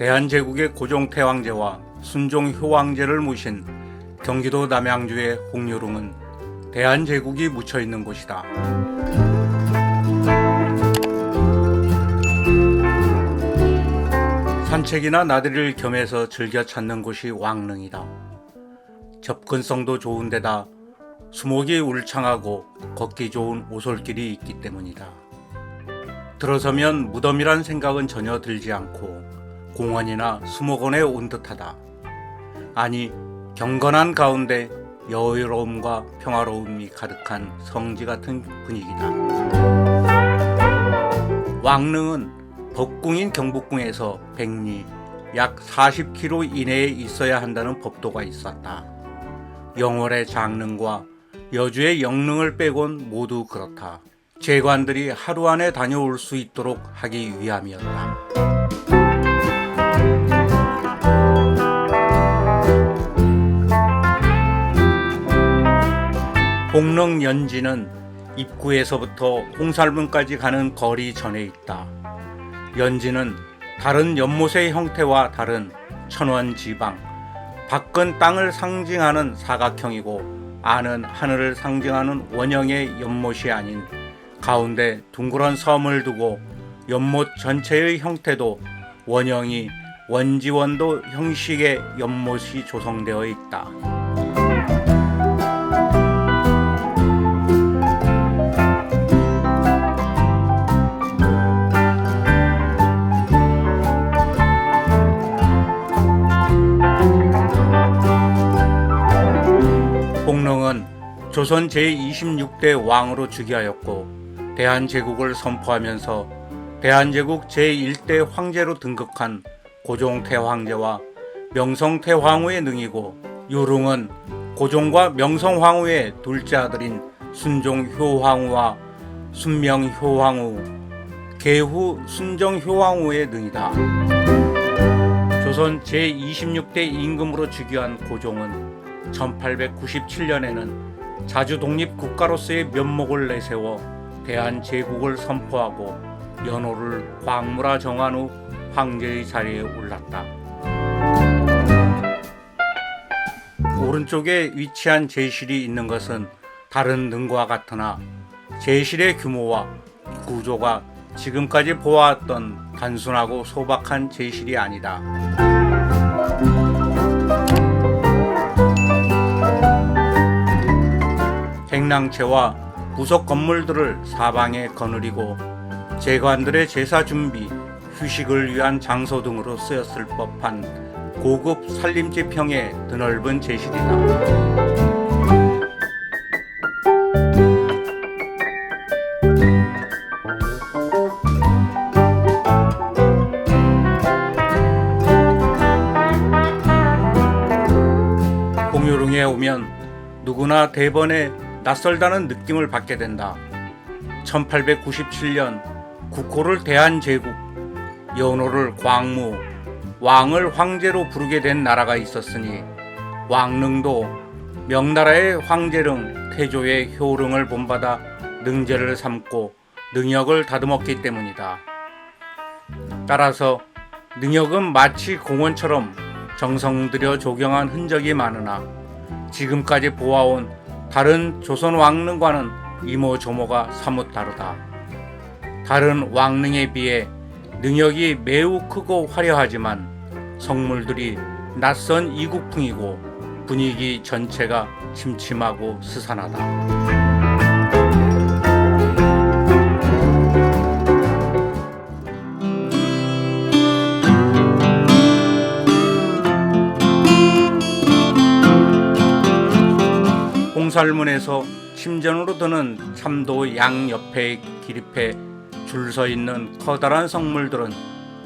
대한제국의 고종태왕제와 순종효왕제를 모신 경기도 남양주의 홍유릉은 대한제국이 묻혀있는 곳이다. 산책이나 나들이를 겸해서 즐겨 찾는 곳이 왕릉이다. 접근성도 좋은 데다 수목이 울창하고 걷기 좋은 오솔길이 있기 때문이다. 들어서면 무덤이란 생각은 전혀 들지 않고 공원이나 수목원에 온 듯하다. 아니, 경건한 가운데 여유로움과 평화로움이 가득한 성지 같은 분위기다. 왕릉은 법궁인 경복궁에서 백리 약 40km 이내에 있어야 한다는 법도가 있었다. 영월의 장릉과 여주의 영릉을 빼곤 모두 그렇다. 재관들이 하루 안에 다녀올 수 있도록 하기 위함이었다. 홍릉 연지는 입구에서부터 홍살문까지 가는 거리 전에 있다. 연지는 다른 연못의 형태와 다른 천원 지방, 밖은 땅을 상징하는 사각형이고 안은 하늘을 상징하는 원형의 연못이 아닌 가운데 둥그런 섬을 두고 연못 전체의 형태도 원형이 원지원도 형식의 연못이 조성되어 있다. 홍릉은 조선 제26대 왕으로 즉위하였고 대한제국을 선포하면서 대한제국 제1대 황제로 등극한 고종태황제와 명성태황후의 능이고, 유릉은 고종과 명성황후의 둘째 아들인 순종효황후와 순명효황후, 계후 순정효황후의 능이다. 조선 제26대 임금으로 즉위한 고종은 1897년에는 자주 독립국가로서의 면목을 내세워 대한제국을 선포하고 연호를 광무라 정한 후 황제의 자리에 올랐다. 오른쪽에 위치한 제실이 있는 것은 다른 능과 같으나 제실의 규모와 구조가 지금까지 보아왔던 단순하고 소박한 제실이 아니다. 행랑채와 부속 건물들을 사방에 거느리고 재관들의 제사 준비, 휴식을 위한 장소 등으로 쓰였을 법한 고급 살림집형의 드넓은 제실이다. 홍유릉에 오면 누구나 대번에 낯설다는 느낌을 받게 된다. 1897년 국호를 대한제국, 연호를 광무, 왕을 황제로 부르게 된 나라가 있었으니 왕릉도 명나라의 황제릉 태조의 효릉을 본받아 능제를 삼고 능역을 다듬었기 때문이다. 따라서 능역은 마치 공원처럼 정성 들여 조경한 흔적이 많으나 지금까지 보아온 다른 조선 왕릉과는 이모저모가 사뭇 다르다. 다른 왕릉에 비해 능역이 매우 크고 화려하지만 성물들이 낯선 이국풍이고 분위기 전체가 침침하고 스산하다. 홍살문에서 침전으로 드는 참도 양옆에 기립해 줄 서 있는 커다란 성물들은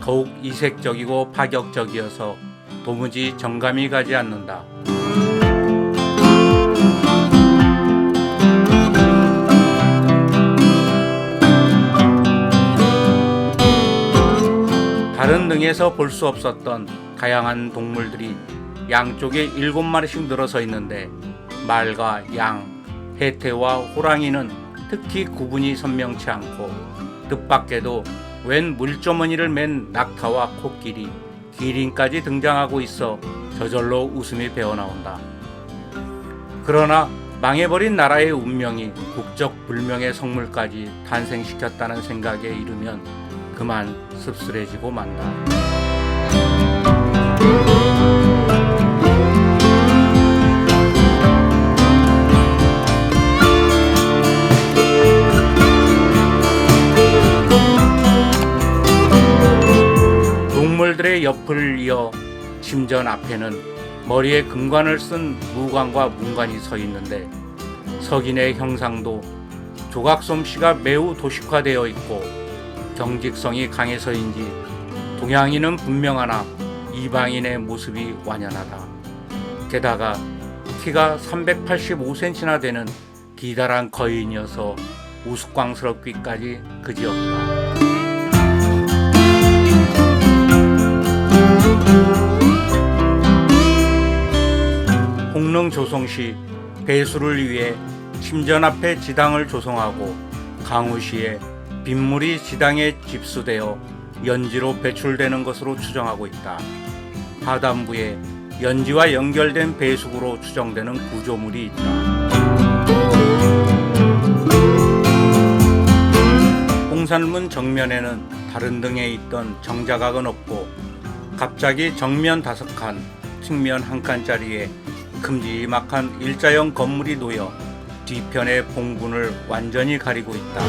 더욱 이색적이고 파격적이어서 도무지 정감이 가지 않는다. 다른 능에서 볼 수 없었던 다양한 동물들이 양쪽에 7마리씩 늘어서 있는데 말과 양, 해태와 호랑이는 특히 구분이 선명치 않고 뜻밖에도 웬 물주머니를 맨 낙타와 코끼리, 기린까지 등장하고 있어 저절로 웃음이 배어나온다. 그러나 망해버린 나라의 운명이 국적 불명의 성물까지 탄생시켰다는 생각에 이르면 그만 씁쓸해지고 만다. 동물들의 옆을 이어 침전 앞에는 머리에 금관을 쓴 무관과 문관이 서 있는데 석인의 형상도 조각솜씨가 매우 도식화되어 있고 경직성이 강해서인지 동양인은 분명하나 이방인의 모습이 완연하다. 게다가 키가 385cm나 되는 기다란 거인이어서 우스꽝스럽기까지 그지없다. 홍릉 조성시 배수를 위해 침전 앞에 지당을 조성하고 강우시에 빗물이 지당에 집수되어 연지로 배출되는 것으로 추정하고 있다. 하단부에 연지와 연결된 배수구로 추정되는 구조물이 있다. 홍산문 정면에는 다른 등에 있던 정자각은 없고 갑자기 정면 5칸, 측면 1칸짜리에 큼지막한 일자형 건물이 놓여 뒤편의 봉분을 완전히 가리고 있다.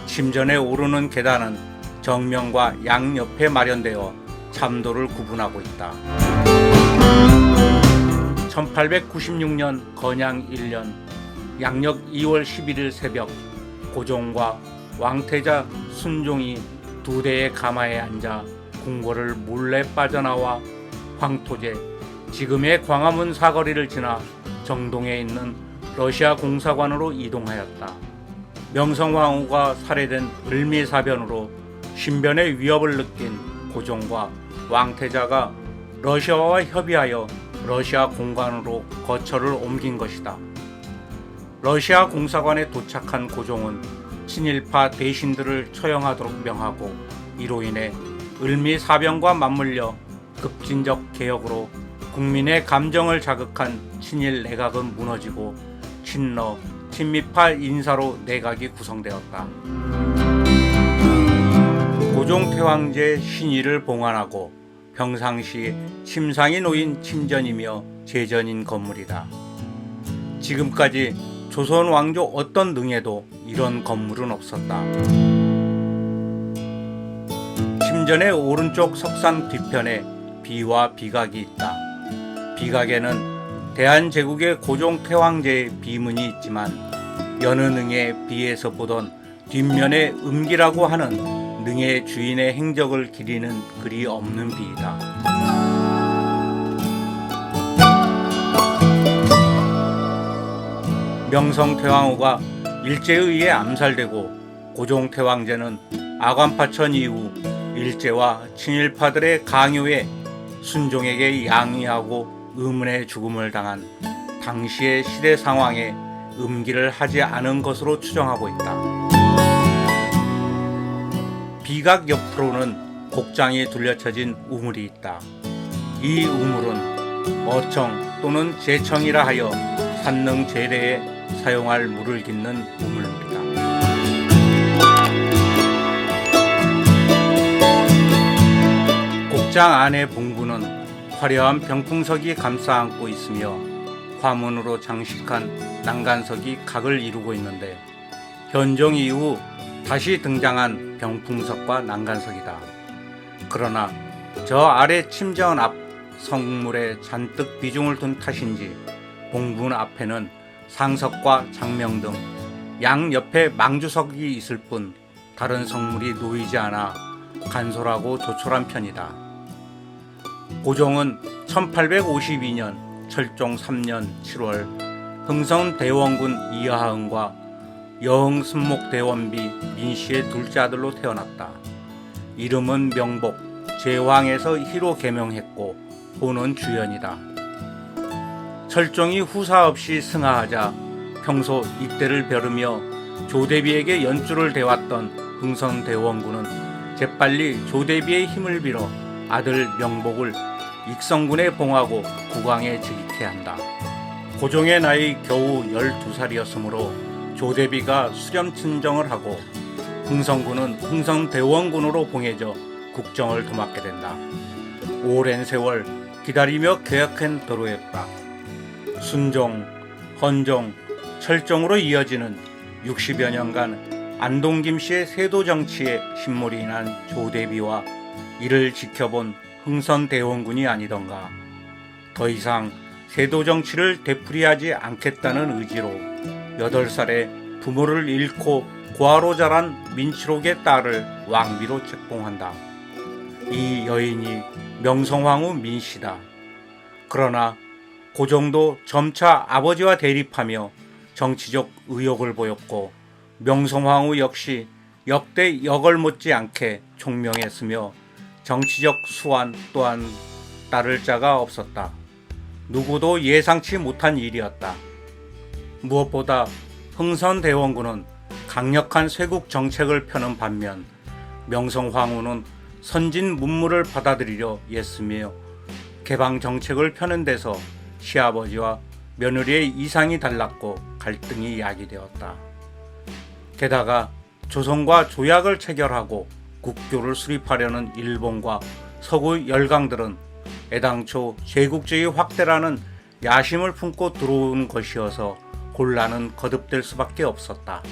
침전에 오르는 계단은 정면과 양옆에 마련되어 참도를 구분하고 있다. 1896년 건양 1년 양력 2월 11일 새벽 고종과 왕태자 순종이 2대의 가마에 앉아 궁궐을 몰래 빠져나와 황토제, 지금의 광화문 사거리를 지나 정동에 있는 러시아 공사관으로 이동하였다. 명성황후가 살해된 을미사변으로 신변의 위협을 느낀 고종과 왕태자가 러시아와 협의하여 러시아 공관으로 거처를 옮긴 것이다. 러시아 공사관에 도착한 고종은 친일파 대신들을 처형하도록 명하고 이로 인해 을미사변과 맞물려 급진적 개혁으로 국민의 감정을 자극한 친일 내각은 무너지고 친러, 친미파 인사로 내각이 구성되었다. 고종 태왕제 신의를 봉안하고 평상시 침상이 놓인 침전이며 제전인 건물이다. 지금까지 조선 왕조 어떤 능에도 이런 건물은 없었다. 침전의 오른쪽 석상 뒤편에 비와 비각이 있다. 비각에는 대한제국의 고종 태왕제의 비문이 있지만 여느 능의 비에서 보던 뒷면에 음기라고 하는 능의 주인의 행적을 기리는 글이 없는 비이다. 명성태왕후가 일제에 의해 암살되고 고종태왕제는 아관파천 이후 일제와 친일파들의 강요에 순종에게 양위하고 의문의 죽음을 당한 당시의 시대 상황에 음기를 하지 않은 것으로 추정하고 있다. 비각 옆으로는 곡장이 둘러쳐진 우물이 있다. 이 우물은 어청 또는 제청이라 하여 산능 제례에 사용할 물을 깃는 우물물이다. 곡장 안의 봉구는 화려한 병풍석이 감싸안고 있으며 화문으로 장식한 난간석이 각을 이루고 있는데 현종 이후 다시 등장한 병풍석과 난간석이다. 그러나 저 아래 침전 앞 성물에 잔뜩 비중을 둔 탓인지 봉분 앞에는 상석과 장명 등 양옆에 망주석이 있을 뿐 다른 성물이 놓이지 않아 간소하고 조촐한 편이다. 고종은 1852년 철종 3년 7월 흥성 대원군 이하흥과 여흥 순목 대원비 민씨의 둘째 아들로 태어났다. 이름은 명복, 제왕에서 희로 개명했고 호는 주연이다. 철종이 후사 없이 승하하자 평소 이때를 벼르며 조대비에게 연주를 대왔던 흥선대원군은 재빨리 조대비의 힘을 빌어 아들 명복을 익성군에 봉하고 국왕에 즉위케 한다. 고종의 나이 겨우 12살이었으므로 조대비가 수렴친정을 하고 흥선군은 흥선대원군으로 봉해져 국정을 도맡게 된다. 오랜 세월 기다리며 계약한 도로였다. 순종, 헌종, 철종으로 이어지는 60여 년간 안동 김씨의 세도 정치에 신물이 난 조대비와 이를 지켜본 흥선대원군이 아니던가. 더 이상 세도 정치를 되풀이하지 않겠다는 의지로 8살에 부모를 잃고 고아로 자란 민치록의 딸을 왕비로 책봉한다. 이 여인이 명성황후 민씨다. 그러나 고종도 점차 아버지와 대립하며 정치적 의욕을 보였고 명성황후 역시 역대 역을 못지않게 총명했으며 정치적 수완 또한 따를 자가 없었다. 누구도 예상치 못한 일이었다. 무엇보다 흥선대원군은 강력한 쇄국 정책을 펴는 반면 명성황후는 선진 문물을 받아들이려 애쓰며 개방 정책을 펴는 데서 시아버지와 며느리의 이상이 달랐고 갈등이 야기되었다. 게다가 조선과 조약을 체결하고 국교를 수립하려는 일본과 서구 열강들은 애당초 제국주의 확대라는 야심을 품고 들어온 것이어서 혼란은 거듭될 수밖에 없었다.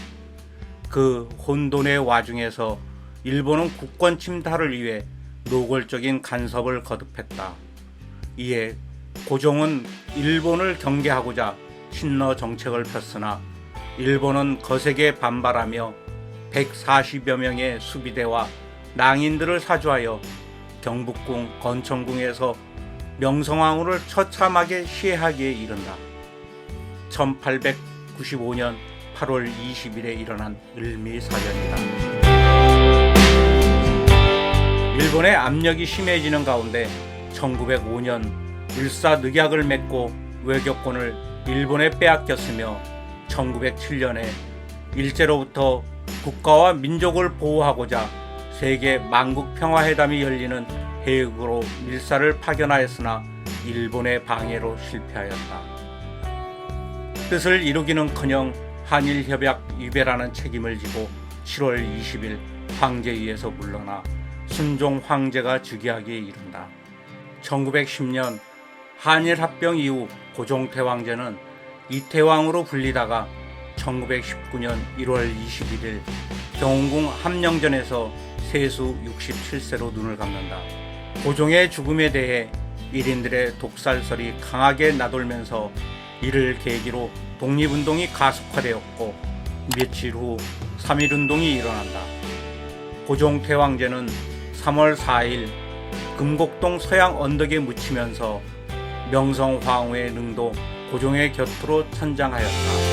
그 혼돈의 와중에서 일본은 국권 침탈을 위해 노골적인 간섭을 거듭했다. 이에 고종은 일본을 경계하고자 친러 정책을 폈으나 일본은 거세게 반발하며 140여 명의 수비대와 낭인들을 사주하여 경북궁 건천궁에서 명성황후를 처참하게 시해하기에 이른다. 1895년 8월 20일에 일어난 을미사변이다. 일본의 압력이 심해지는 가운데 1905년 을사늑약을 맺고 외교권을 일본에 빼앗겼으며 1907년에 일제로부터 국가와 민족을 보호하고자 세계 만국평화회담이 열리는 해역으로 밀사를 파견하였으나 일본의 방해로 실패하였다. 뜻을 이루기는커녕 한일협약 위배라는 책임을 지고 7월 20일 황제위에서 물러나 순종 황제가 즉위하기에 이른다. 1910년 한일합병 이후 고종 태왕제는 이태왕으로 불리다가 1919년 1월 21일 경운궁 함령전에서 세수 67세로 눈을 감는다. 고종의 죽음에 대해 일인들의 독살설이 강하게 나돌면서 이를 계기로 독립운동이 가속화되었고 며칠 후 3.1운동이 일어난다. 고종 태왕제는 3월 4일 금곡동 서양 언덕에 묻히면서 명성황후의 능도 고종의 곁으로 천장하였다.